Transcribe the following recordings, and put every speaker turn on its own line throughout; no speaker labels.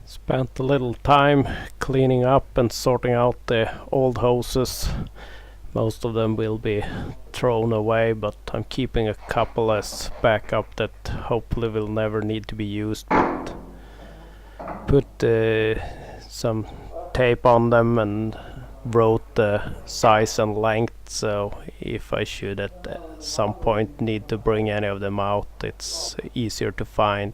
Spent a little time cleaning up and sorting out the old hoses. Most of them will be thrown away, but I'm keeping a couple as backup that hopefully will never need to be used. But put some tape on them and wrote the size and length, so if I should at some point need to bring any of them out, it's easier to find.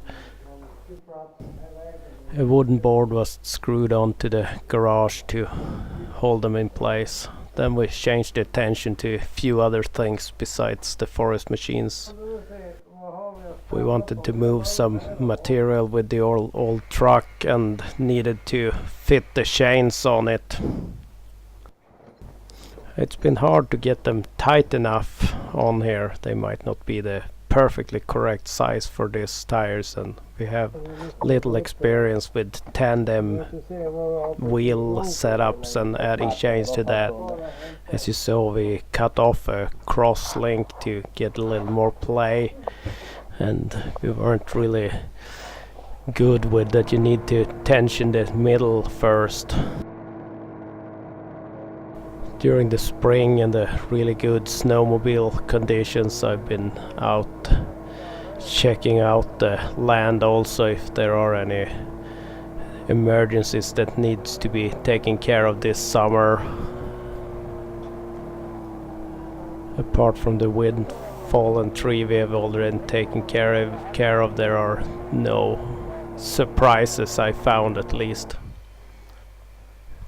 A wooden board was screwed onto the garage to hold them in place. Then we changed the attention to a few other things besides the forest machines. We wanted to move some material with the old truck and needed to fit the chains on it. It's been hard to get them tight enough on here. They might not be the perfectly correct size for these tires, and we have little experience with tandem wheel setups and adding chains to that. As you saw, we cut off a cross link to get a little more play, and we weren't really good with that. You need to tension the middle first. During the spring and the really good snowmobile conditions, I've been out checking out the land also if there are any emergencies that needs to be taken care of this summer. Apart from the wind fallen tree we have already taken care of, there are no surprises I found, at least.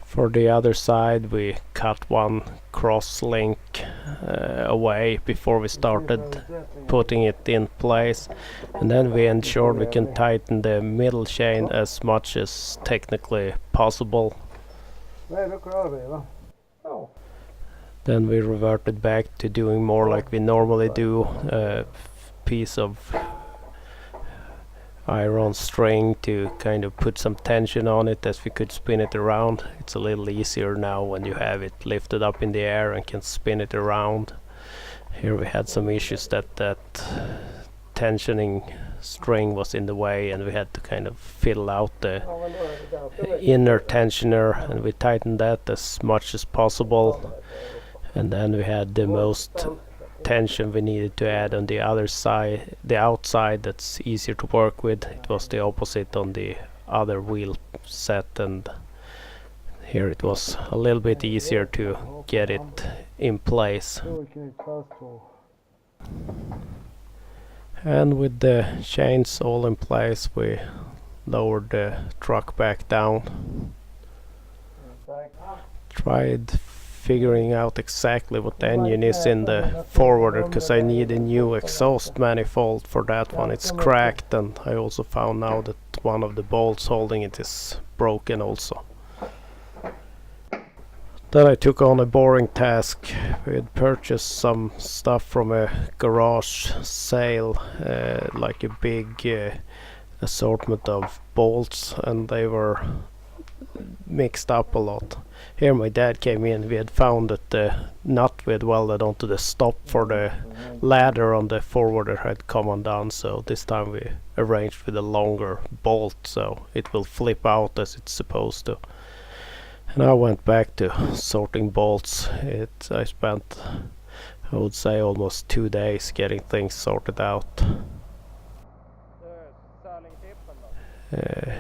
For the other side, we cut one cross link away before we started putting it in place, and then we ensured we can tighten the middle chain as much as technically possible. Then we reverted back to doing more like we normally do, a piece of iron string to kind of put some tension on it as we could spin it around. It's a little easier now when you have it lifted up in the air and can spin it around. Here we had some issues that tensioning string was in the way, and we had to kind of fill out the inner tensioner, and we tightened that as much as possible. And then we had the most tension we needed to add on the other side, the outside, that's easier to work with. It was the opposite on the other wheel set, and here it was a little bit easier to get it in place. And with the chains all in place, we lowered the truck back down. Tried figuring out exactly what the engine is in the forwarder, because I need a new exhaust manifold for that one. It's cracked, and I also found now that one of the bolts holding it is broken also. Then I took on a boring task. We had purchased some stuff from a garage sale, like a big assortment of bolts, and they were mixed up a lot. Here my dad came in. We had found that the nut we had welded onto the stop for the ladder on the forwarder had come undone, so this time we arranged with a longer bolt so it will flip out as it's supposed to. And I went back to sorting bolts. I spent, I would say, almost 2 days getting things sorted out.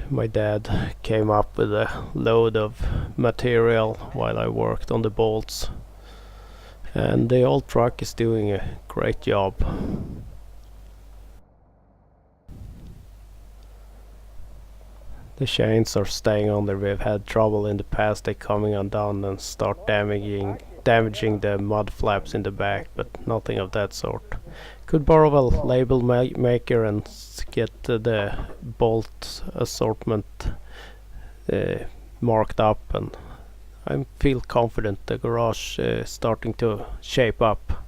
My dad came up with a load of material while I worked on the bolts, and the old truck is doing a great job. The chains are staying on there. We've had trouble in the past, they coming undone and start damaging the mud flaps in the back, but nothing of that sort. Could borrow a label maker and get the bolt assortment marked up, and I feel confident the garage is starting to shape up.